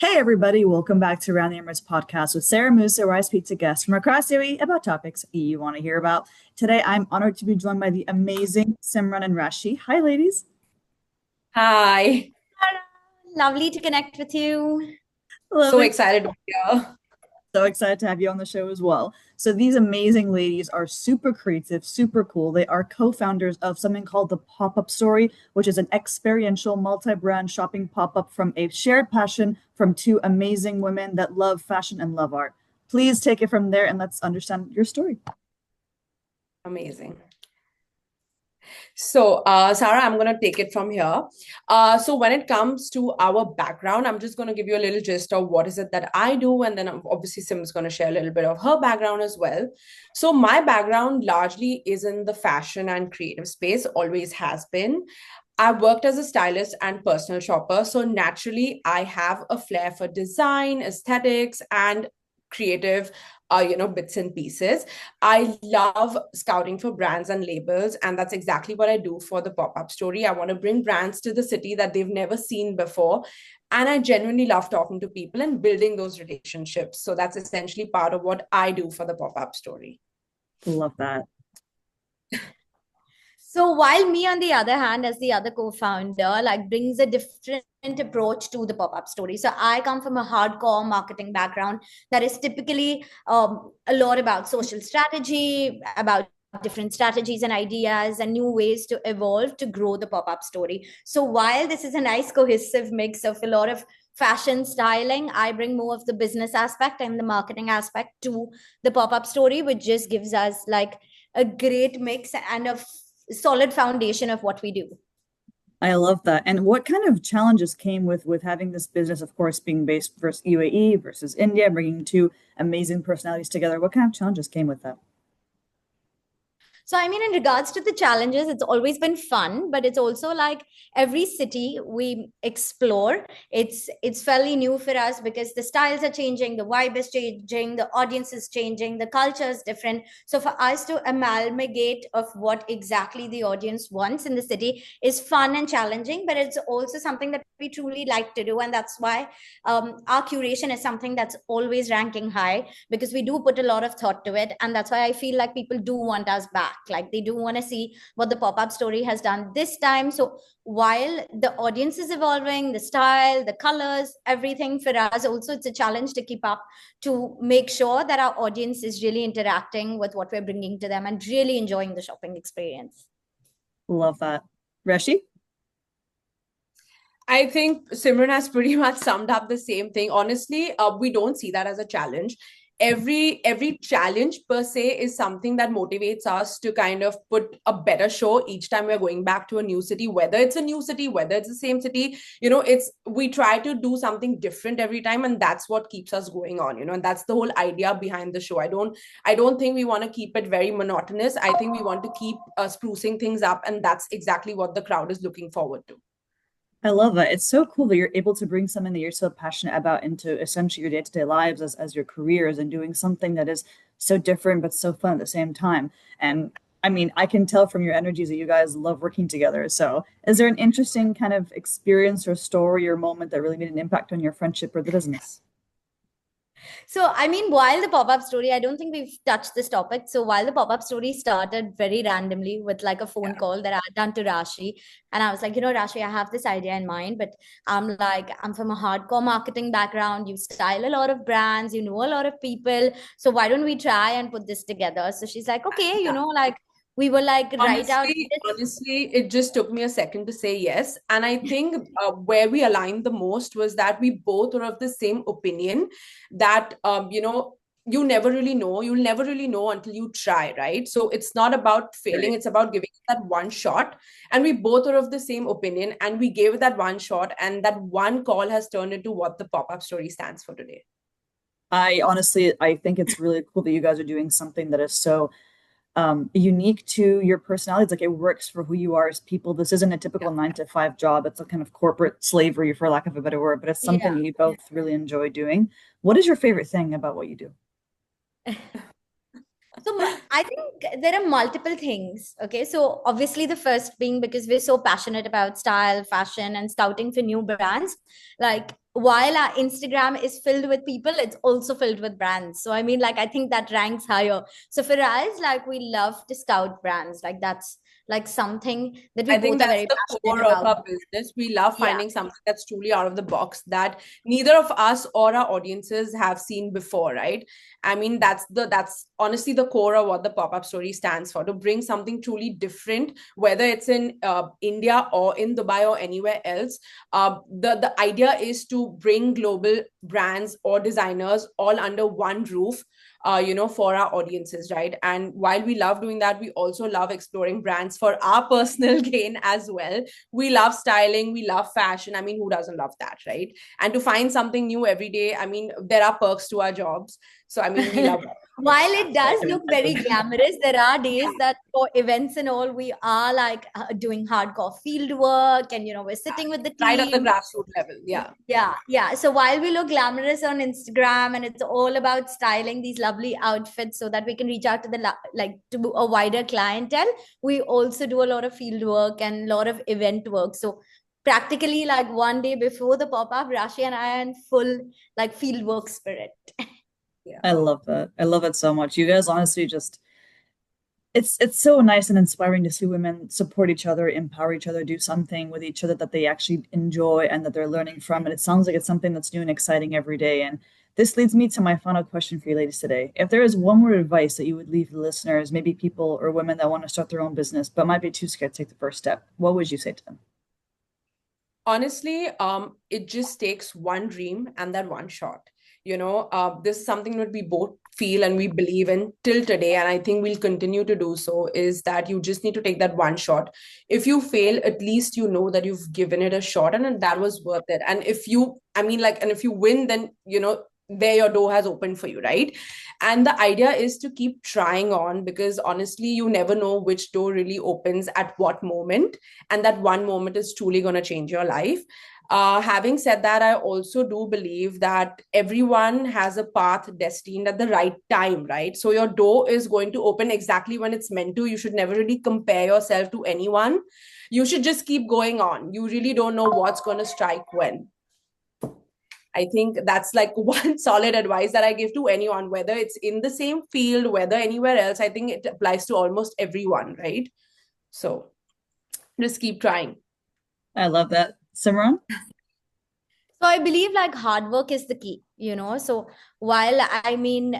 Hey everybody, welcome back to Around the Emirates podcast with Sarah Musa, where I speak to guests from across UAE about topics you want to hear about. Today, I'm honored to be joined by the amazing Simran and Rashi. Hi, ladies. Hi. Lovely to connect with you. So Lovely. excited to be here. So excited to have you on the show as well. So, these amazing ladies are super creative, super cool. They are co founders of something called the Pop Up Story, which is an experiential multi brand shopping pop up from a shared passion from two amazing women that love fashion and love art. Please take it from there and let's understand your story. Amazing. So, Sarah, I'm going to take it from here. So, when it comes to our background, I'm just going to give you a little gist of what is it that I do, and then obviously Sim's going to share a little bit of her background as well. So, my background largely is in the fashion and creative space, always has been. I've worked as a stylist and personal shopper, so naturally, I have a flair for design, aesthetics, and creative bits and pieces. I love scouting for brands and labels, and that's exactly what I do for the pop-up story. I want to bring brands to the city that they've never seen before, and I genuinely love talking to people and building those relationships. So that's essentially part of what I do for the pop-up story. Love that. So while me, on the other hand, as the other co-founder, like brings a different approach to the pop-up story. So I come from a hardcore marketing background that is typically a lot about social strategy, about different strategies and ideas and new ways to evolve to grow the pop-up story. So while this is a nice cohesive mix of a lot of fashion styling, I bring more of the business aspect and the marketing aspect to the pop-up story, which just gives us like a great mix and a solid foundation of what we do. I love that. And what kind of challenges came with having this business, of course, being based versus UAE versus India, bringing two amazing personalities together? What kind of challenges came with that? So, I mean, in regards to the challenges, it's always been fun, but it's also like every city we explore, it's fairly new for us because the styles are changing, the vibe is changing, the audience is changing, the culture is different. So, for us to amalgamate of what exactly the audience wants in the city is fun and challenging, but it's also something that we truly like to do, and that's why our curation is something that's always ranking high because we do put a lot of thought to it, and that's why I feel like people do want us back, like they do want to see what the pop-up story has done this time. So while the audience is evolving, the style, the colors, everything, for us also it's a challenge to keep up, to make sure that our audience is really interacting with what we're bringing to them and really enjoying the shopping experience. Love that. Reshi? I think Simran has pretty much summed up the same thing. Honestly, we don't see that as a challenge. Every challenge per se is something that motivates us to kind of put a better show each time we're going back to a new city, whether it's a new city, whether it's the same city. It's we try to do something different every time, and that's what keeps us going on. And that's the whole idea behind the show. I don't think we want to keep it very monotonous. I think we want to keep sprucing things up, and that's exactly what the crowd is looking forward to. I love that. It's so cool that you're able to bring something that you're so passionate about into essentially your day-to-day lives as your careers and doing something that is so different but so fun at the same time. And I mean, I can tell from your energies that you guys love working together. So, is there an interesting kind of experience or story or moment that really made an impact on your friendship or the business? So, I mean, while the pop-up story, I don't think we've touched this topic. So, while the pop-up story started very randomly with like a phone call that I had done to Rashi, and I was like, Rashi, I have this idea in mind, but I'm from a hardcore marketing background. You style a lot of brands, you know a lot of people. So, why don't we try and put this together? So, she's like, okay, like we were like, write out this. Honestly, it just took me a second to say yes. And I think where we aligned the most was that we both were of the same opinion that, you never really know. You'll never really know until you try, right? So it's not about failing, Right. it's about giving it that one shot. And we both are of the same opinion, and we gave it that one shot. And that one call has turned into what the pop up story stands for today. I think it's really cool that you guys are doing something that is so unique to your personalities. Like it works for who you are as people. This isn't a typical 9 to 5 job. It's a kind of corporate slavery, for lack of a better word, but it's something Yeah. that you both really enjoy doing. What is your favorite thing about what you do? So I think there are multiple things. Okay. So obviously the first being because we're so passionate about style, fashion, and scouting for new brands. Like while our Instagram is filled with people, it's also filled with brands. So I mean, like, I think that ranks higher. So for us, like, we love to scout brands. Like, that's like something that we I think both are that's very the passionate core of about. our business. We love Yeah. finding something that's truly out of the box that neither of us or our audiences have seen before, right? I mean, that's honestly the core of what the pop-up story stands for, to bring something truly different, whether it's in India or in Dubai or anywhere else. The idea is to bring global brands or designers all under one roof, for our audiences, right? And while we love doing that, we also love exploring brands for our personal gain as well. We love styling, we love fashion. I mean, who doesn't love that, right? And to find something new every day, I mean, there are perks to our jobs. So, I mean, we love that. While it does look very glamorous, there are days that for events and all, we are like doing hardcore field work, and we're sitting with the Right at the team. grassroots level. Yeah. Yeah. So while we look glamorous on Instagram and it's all about styling these lovely outfits so that we can reach out to to a wider clientele, we also do a lot of field work and a lot of event work. So practically, like, one day before the pop-up, Rashi and I are in full like field work spirit. Yeah. I love that. I love it so much. You guys honestly just it's so nice and inspiring to see women support each other, empower each other, do something with each other that they actually enjoy and that they're learning from. And it sounds like it's something that's new and exciting every day. And this leads me to my final question for you ladies today. If there is one word of advice that you would leave the listeners, maybe people or women that want to start their own business but might be too scared to take the first step, what would you say to them? Honestly, it just takes one dream and that one shot. This is something that we both feel and we believe in till today, and I think we'll continue to do so, is that you just need to take that one shot. If you fail, at least you know that you've given it a shot and that was worth it. And if you, I mean, like, and if you win, then, there your door has opened for you, right? And the idea is to keep trying on, because honestly, you never know which door really opens at what moment, and that one moment is truly going to change your life. Having said that, I also do believe that everyone has a path destined at the right time, right? So your door is going to open exactly when it's meant to. You should never really compare yourself to anyone. You should just keep going on. You really don't know what's going to strike when. I think that's like one solid advice that I give to anyone, whether it's in the same field, whether anywhere else. I think it applies to almost everyone, right? So just keep trying. I love that. Simran? So I believe like hard work is the key. So while I mean,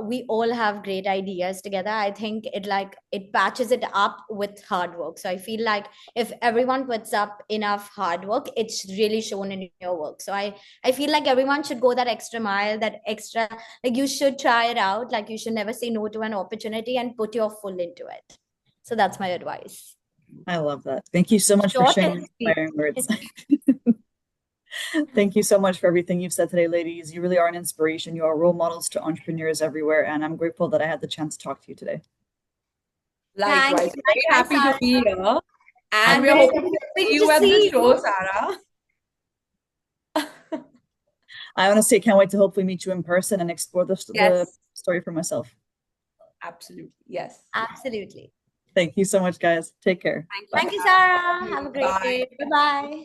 we all have great ideas together, I think it patches it up with hard work. So I feel like if everyone puts up enough hard work, it's really shown in your work. So I feel like everyone should go that extra mile, that extra, like, you should try it out. Like, you should never say no to an opportunity and put your full into it. So that's my advice. I love that. Thank you so much for Short sharing and sweet. inspiring words. Thank you so much for everything you've said today, ladies. You really are an inspiration. You are role models to entrepreneurs everywhere, and I'm grateful that I had the chance to talk to you today. Likewise, Thanks. very happy to be here. And I'm we're very hoping to see hoping you to at the see show, you. Sarah. I honestly can't wait to hopefully meet you in person and explore the Yes, story for myself. absolutely. Yes. Absolutely. Thank you so much, guys. Take care. Thank you. Thank you, Sarah. Sarah. Have a great Bye. day. Bye-bye.